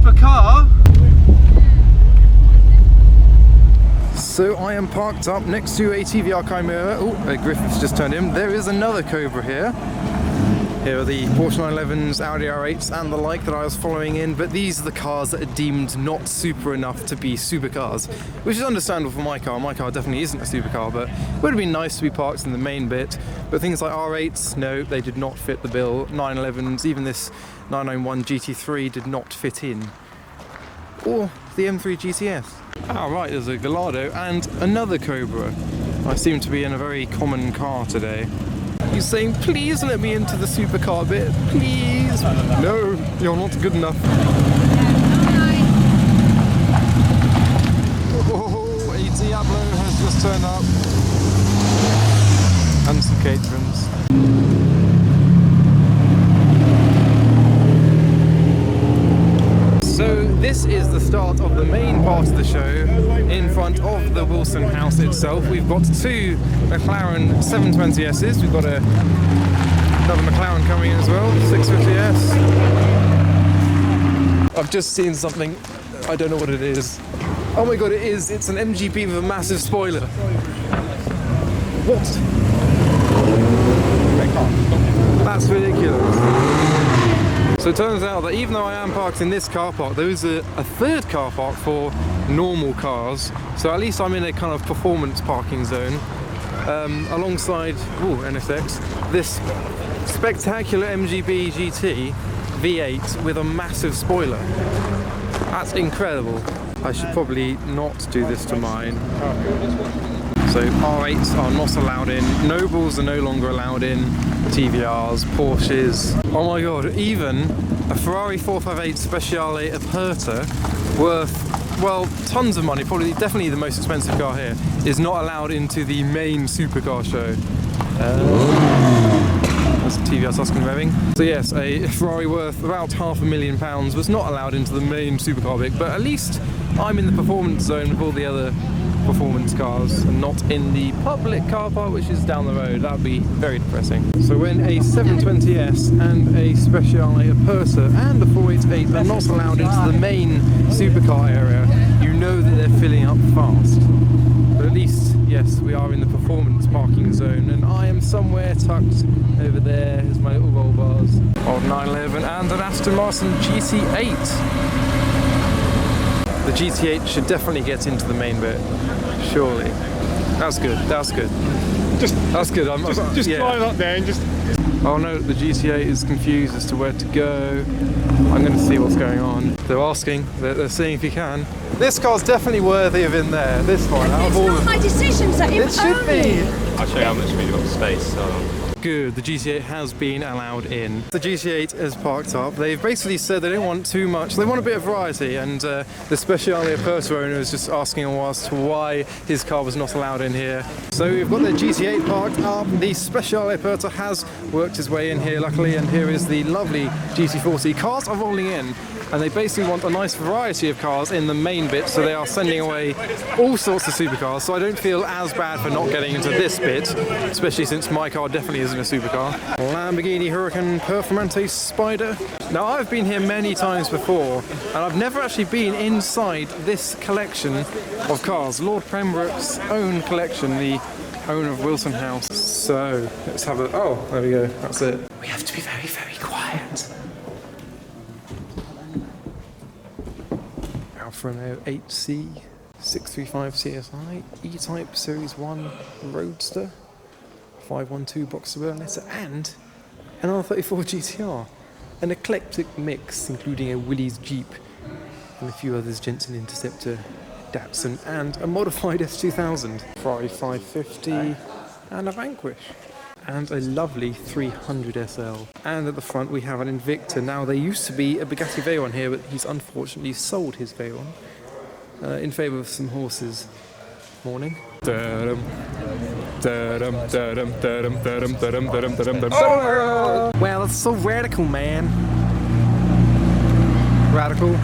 Supercar. So I am parked up next to a TVR Chimera. Oh, Griffith's just turned in. There is another Cobra here. Here are the Porsche 911s, Audi R8s and the like that I was following in, but these are the cars that are deemed not super enough to be supercars, which is understandable for my car. My car definitely isn't a supercar, but it would have been nice to be parked in the main bit. But things like R8s, no, they did not fit the bill. 911s, even this 991 GT3 did not fit in. Or the M3 GTS. Ah, right, there's a Gallardo and another Cobra. I seem to be in a very common car today. He's saying, please let me into the supercar bit, please. No, you're not good enough. Oh, a Diablo has just turned up. And some Caterhams. So this is the start of the main part of the show in front of the Wilson house itself. We've got two McLaren 720Ss. We've got another McLaren coming in as well, 650S. I've just seen something, I don't know what it is. Oh my god, it is! It's an MGB with a massive spoiler. What? That's ridiculous. So it turns out that even though I am parked in this car park, there is a third car park for normal cars. So at least I'm in a kind of performance parking zone alongside NSX, this spectacular MGB GT V8 with a massive spoiler. That's incredible. I should probably not do this to mine. So R8s are not allowed in, Nobles are no longer allowed in, TVRs, Porsches. Oh my god, even a Ferrari 458 Speciale Aperta worth, well, tons of money, probably definitely the most expensive car here, is not allowed into the main supercar show. That's TVR Tuscan revving. So yes, a Ferrari worth about £500,000 was not allowed into the main supercar bit, but at least I'm in the performance zone with all the other performance cars and not in the public car park, which is down the road. That would be very depressing. So when a 720S and a Speciale Aperta and a 488 are not allowed into the main supercar area, you know that they're filling up fast. But at least, yes, we are in the performance parking zone, and I am somewhere tucked over there. Here's my little roll bars. Old 911 and an Aston Martin GT8. The GT8 should definitely get into the main bit, surely. That's good, that's good. That's good. Just yeah. climb up there and just... Oh no, the GT8 is confused as to where to go. I'm going to see what's going on. They're asking, they're seeing if you can. This car's definitely worthy of in there, this one. Out of all It's not my decision, so it should be. I'll show you how much we've got space. So. Good, the GT8 has been allowed in. The GT8 is parked up. They've basically said they don't want too much, they want a bit of variety, and the Speciale Aperta owner is just asking as to why his car was not allowed in here. So we've got the GT8 parked up. The Speciale Aperta has worked his way in here, luckily, and here is the lovely GT40. Cars are rolling in, and they basically want a nice variety of cars in the main bit, so they are sending away all sorts of supercars, so I don't feel as bad for not getting into this bit, especially since my car definitely isn't a supercar. Lamborghini Huracan Performante Spider. Now I've been here many times before, and I've never actually been inside this collection of cars, Lord Pembroke's own collection, the owner of Wilson House. So let's have a, oh, there we go, that's it. We have to be very, very quiet. Alfa Romeo 8C, 635 CSI, E-Type Series 1 Roadster, 512 Boxer Burnetta, and an R34 GTR. An eclectic mix, including a Willys Jeep, and a few others, Jensen Interceptor, Datsun, and a modified S2000, Ferrari 550, and a Vanquish. And a lovely 300 SL. And at the front we have an Invicta. Now there used to be a Bugatti Veyron here, but he's unfortunately sold his Veyron in favour of some horses. Morning. Well, it's so radical, man. Radical.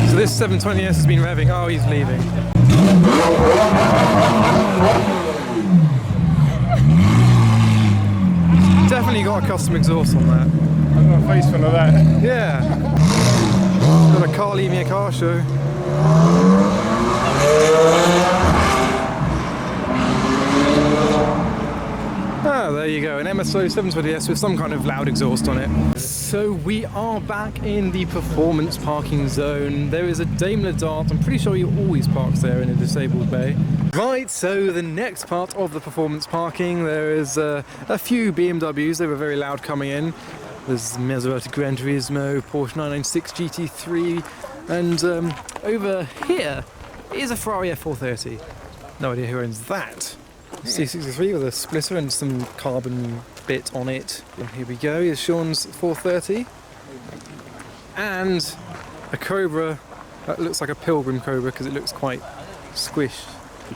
So this 720S has been revving. Oh, he's leaving. Definitely got a custom exhaust on that. I've got a face full of that. Yeah. Got a car leaving a car show. Ah, there you go, an MSO 720S with some kind of loud exhaust on it. So we are back in the performance parking zone. There is a Daimler Dart. I'm pretty sure you always parks there in a disabled bay. Right, so the next part of the performance parking, there is a few BMWs. They were very loud coming in. There's Maserati Gran Turismo, Porsche 996 GT3, and over here is a Ferrari F430. No idea who owns that. C63 with a splitter and some carbon bit on it. And here we go, here's Sean's 430. And a Cobra that looks like a Pilgrim Cobra because it looks quite squished.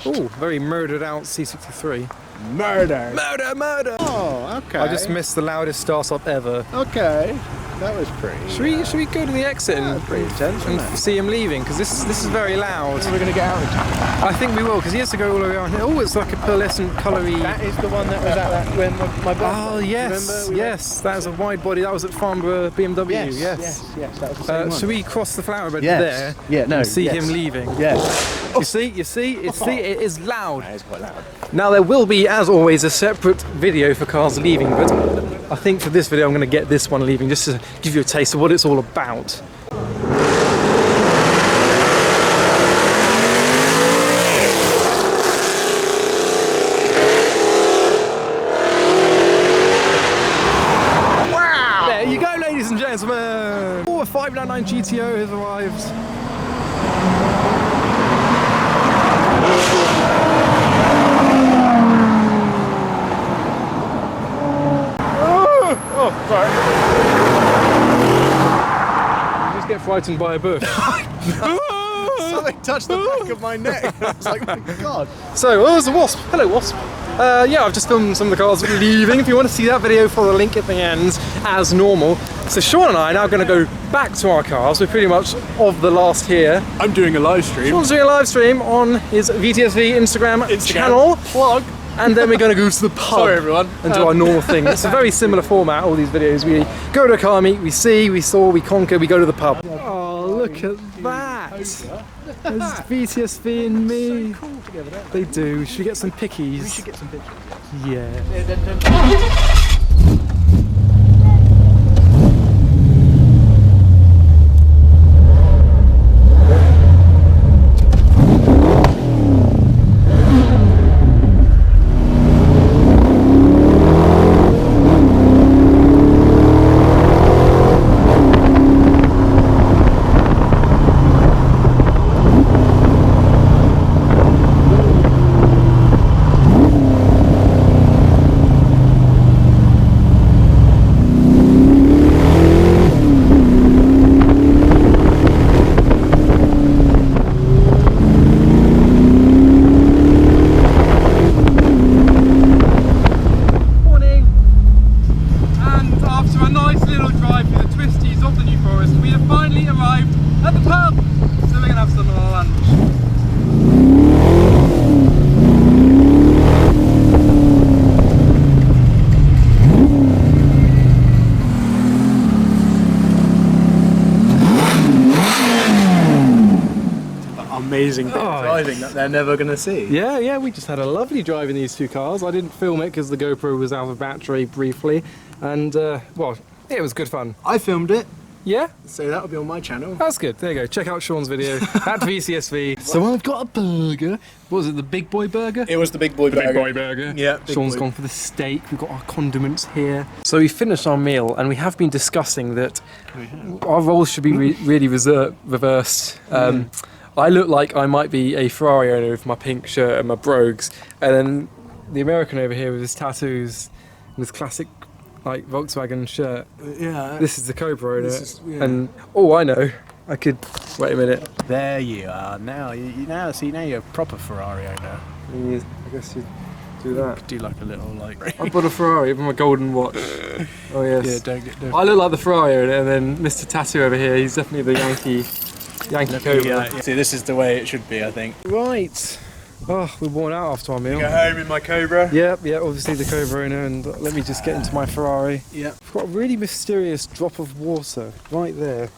Oh, very murdered out C63. Murder! Murder, murder! Oh, okay. I just missed the loudest start-up ever. Okay, that was pretty. Should we go to the exit and see him leaving? Because this is very loud. We're going to get out of time. I think we will, because he has to go all the way around here. Oh, it's like a pearlescent, coloury... That is the one that was at that when my brother. Oh, yes, yes. That was a wide body. That was at Farnborough BMW. Yes. That was the same one. Should we cross the flower bed Yes. there? Yeah, no, and see yes. him leaving? Yes. You see, it is loud. That is quite loud. Now there will be, as always, a separate video for cars leaving, but I think for this video I'm going to get this one leaving just to give you a taste of what it's all about. Wow! There you go, ladies and gentlemen! Oh, a 599 GTO has arrived. Oh, sorry. You just get frightened by a bush. Something touched the back of my neck. I was like, my God. So, oh, there's a wasp. Hello, wasp. Yeah, I've just filmed some of the cars leaving. If you want to see that video, follow the link at the end, as normal. So Sean and I are now going to go back to our cars. We're pretty much of the last here. I'm doing a live stream. Sean's doing a live stream on his VTSV Instagram channel. Plug. And then we're going to go to the pub. Sorry, everyone. And do our normal thing. It's a very similar format, all these videos. We go to a car meet, we see, we saw, we conquer, we go to the pub. Oh, look at that. There's VTSV and me. Cool together, don't They do. Should we get some pickies? we? should get some pictures. Yeah. Amazing bit of driving that they're never going to see. Yeah, we just had a lovely drive in these two cars. I didn't film it because the GoPro was out of battery briefly, and well, it was good fun. I filmed it, Yeah? so that'll be on my channel. That's good. There you go. Check out Sean's video at VCSV. So I've got a burger. What was it, the Big Boy Burger? It was the Big Boy Burger. Big Boy Burger. Yeah, Big Sean's Boy. gone for the steak. We've got our condiments here. So we finished our meal, and we have been discussing that our roles should be really reversed. I look like I might be a Ferrari owner with my pink shirt and my brogues, and then the American over here with his tattoos and his classic like Volkswagen shirt. Yeah. This is the Cobra owner, yeah. and oh, I know. I could wait a minute. There you are. Now now you're a proper Ferrari owner. I guess you do that. Do like a little like. I bought a Ferrari with my golden watch. Oh yes. Yeah, don't. I look like the Ferrari owner, and then Mr. Tattoo over here, he's definitely the Yankee Cobra. Yeah. See, this is the way it should be, I think. Right. Oh, we're worn out after our meal. Go home in my Cobra. Yeah, obviously the Cobra owner, and let me just get into my Ferrari. Yeah. We've got a really mysterious drop of water right there.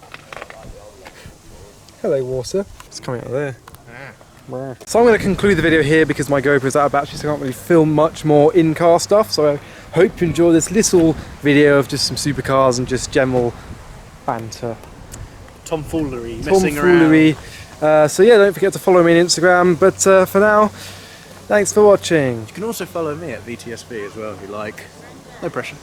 Hello, water. It's coming out of there. So I'm going to conclude the video here because my GoPro's out of battery, so I can't really film much more in-car stuff. So I hope you enjoy this little video of just some supercars and just general banter. Tomfoolery, messing around. So yeah, don't forget to follow me on Instagram. But for now, thanks for watching. You can also follow me at VTSB as well if you like. No pressure.